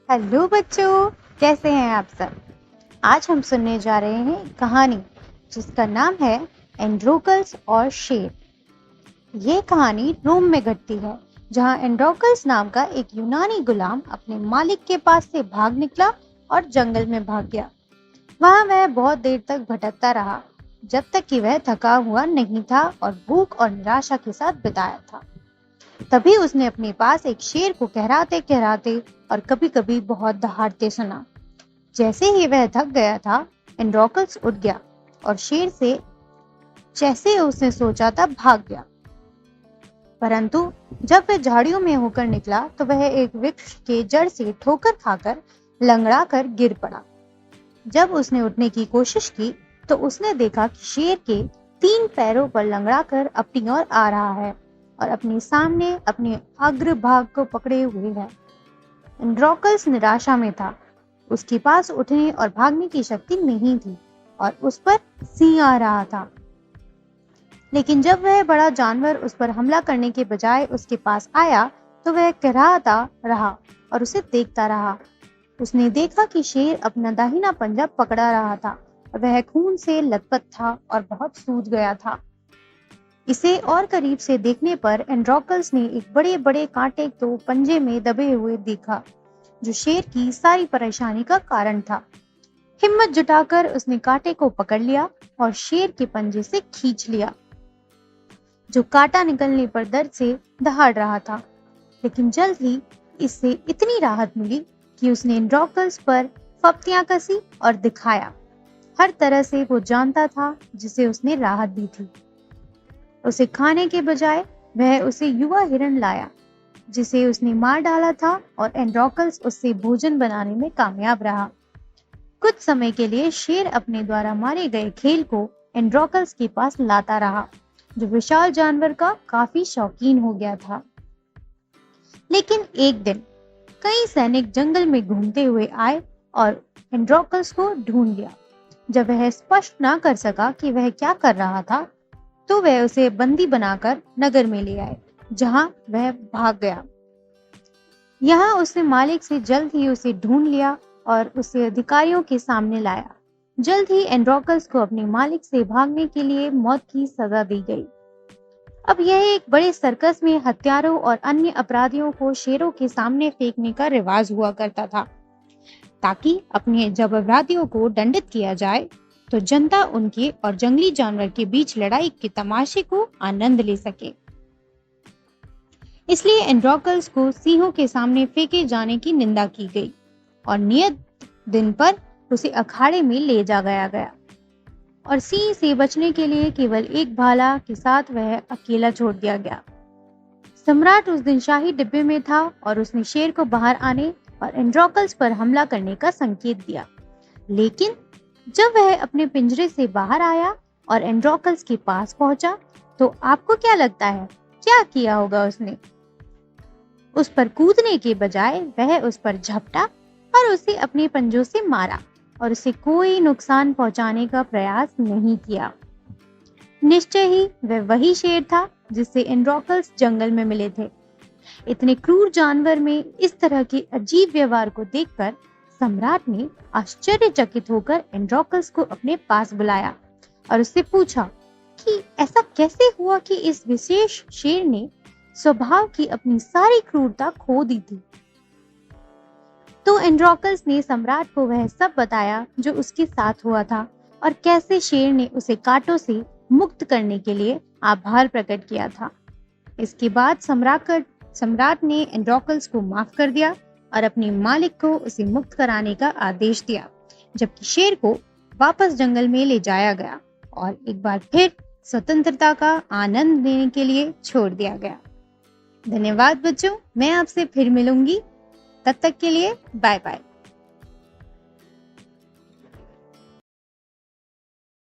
Hello बच्चों, कैसे हैं आप सब। आज हम सुनने जा रहे हैं कहानी जिसका नाम है एंड्रोकल्स और शेर। ये कहानी रोम में घटती है, जहां एंड्रोकल्स नाम का एक यूनानी गुलाम अपने मालिक के पास से भाग निकला और जंगल में भाग गया। वहां वह बहुत देर तक भटकता रहा, जब तक कि वह थका हुआ नहीं था और भूख और निराशा के साथ बिताया था। तभी उसने अपने पास एक शेर को कहराते कहराते और कभी-कभी बहुत दहाड़ते सुना। जैसे ही वह थक गया था, एंड्रोकल्स उठ गया और शेर से जैसे उसने सोचा था भाग गया। परंतु जब वह झाड़ियों में होकर निकला तो वह एक वृक्ष के जड़ से ठोकर खाकर लंगड़ा कर गिर पड़ा। जब उसने उठने की कोशिश की तो उसने देखा कि शेर के 3 पैरों पर लंगड़ा कर अपनी ओर आ रहा है और अपने सामने अपने अग्रभाग को पकड़े हुए है। एंड्रोकल्स निराशा में था। उसके पास उठने और भागने की शक्ति नहीं थी और उस पर सिंह आ रहा था। लेकिन जब वह बड़ा जानवर उस पर हमला करने के बजाय उसके पास आया तो वह कराहता रहा और उसे देखता रहा। उसने देखा कि शेर अपना दाहिना पंजा पकड़ा रहा था। वह खून से लथपथ था और बहुत सूज गया था। इसे और करीब से देखने पर एंड्रोकल्स ने एक बड़े बड़े कांटे को पंजे में दबे हुए देखा, जो शेर की सारी परेशानी का कारण था। हिम्मत जुटाकर उसने कांटे को पकड़ लिया और शेर के पंजे से खींच लिया, जो कांटा निकलने पर दर्द से दहाड़ रहा था। लेकिन जल्द ही इससे इतनी राहत मिली कि उसने एंड्रोकल्स पर फप्तियां कसी और दिखाया। हर तरह से वो जानता था जिसे उसने राहत दी थी। उसे खाने के बजाय वह उसे युवा हिरण लाया, जिसे उसने मार डाला था, और एंड्रोकल्स उससे भोजन बनाने में कामयाब रहा। कुछ समय के लिए शेर अपने द्वारा मारे गए खेल को एंड्रोकल्स के पास लाता रहा, जो विशाल जानवर का काफी शौकीन हो गया था। लेकिन एक दिन कई सैनिक जंगल में घूमते हुए आए और एंड्रोकल्स को ढूंढ लिया। जब वह स्पष्ट ना कर सका कि वह क्या कर रहा था, तो वह उसे बंदी बनाकर नगर में ले आए, जहां वह भाग गया। यहाँ उसने मालिक से जल्द ही उसे ढूंढ लिया और उसे अधिकारियों के सामने लाया। जल्द ही एंड्रोकल्स को अपने मालिक से भागने के लिए मौत की सजा दी गई। अब यह एक बड़े सर्कस में हत्यारों और अन्य अपराधियों को शेरों के सामने फेंकने का रिवाज हुआ करता था, ताकि अपने जब अपराधियों को दंडित किया जाए तो जनता उनके और जंगली जानवर के बीच लड़ाई के तमाशे को आनंद ले सके। इसलिए एंड्रोकल्स को सिंहों के सामने फेंके जाने की निंदा की गई और नियत दिन पर उसे अखाड़े में ले जा गया और सिंह से बचने के लिए केवल एक भाला के साथ वह अकेला छोड़ दिया गया। सम्राट उस दिन शाही डिब्बे में था और उसने शेर को बाहर आने और एंड्रोकल्स पर हमला करने का संकेत दिया। लेकिन जब वह अपने पिंजरे से बाहर आया और एंड्रोकल्स के पास पहुंचा, तो आपको क्या लगता है क्या किया होगा उसने? उस पर कूदने के बजाय वह उस पर झपटा और उसे अपने पंजों से मारा और उसे कोई नुकसान पहुंचाने का प्रयास नहीं किया। निश्चय ही वह वही शेर था जिससे एंड्रोकल्स जंगल में मिले थे। इतने क्रूर जानवर में इस तरह के अजीब व्यवहार को देखकर सम्राट ने आश्चर्यचकित होकर एंड्रोकल्स को अपने पास बुलाया और उससे पूछा कि ऐसा कैसे हुआ कि इस विशेष शेर ने स्वभाव की अपनी सारी क्रूरता खो दी थी। तो एंड्रोकल्स ने सम्राट को वह सब बताया जो उसके साथ हुआ था और कैसे शेर ने उसे कांटों से मुक्त करने के लिए आभार प्रकट किया था। इसके बाद सम्राट ने एंड्रोकल्स को माफ कर दिया और अपने मालिक को उसे मुक्त कराने का आदेश दिया, जबकि शेर को वापस जंगल में ले जाया गया और एक बार फिर स्वतंत्रता का आनंद लेने के लिए छोड़ दिया गया। धन्यवाद बच्चों, मैं आपसे फिर मिलूंगी। तब तक के लिए बाय बाय।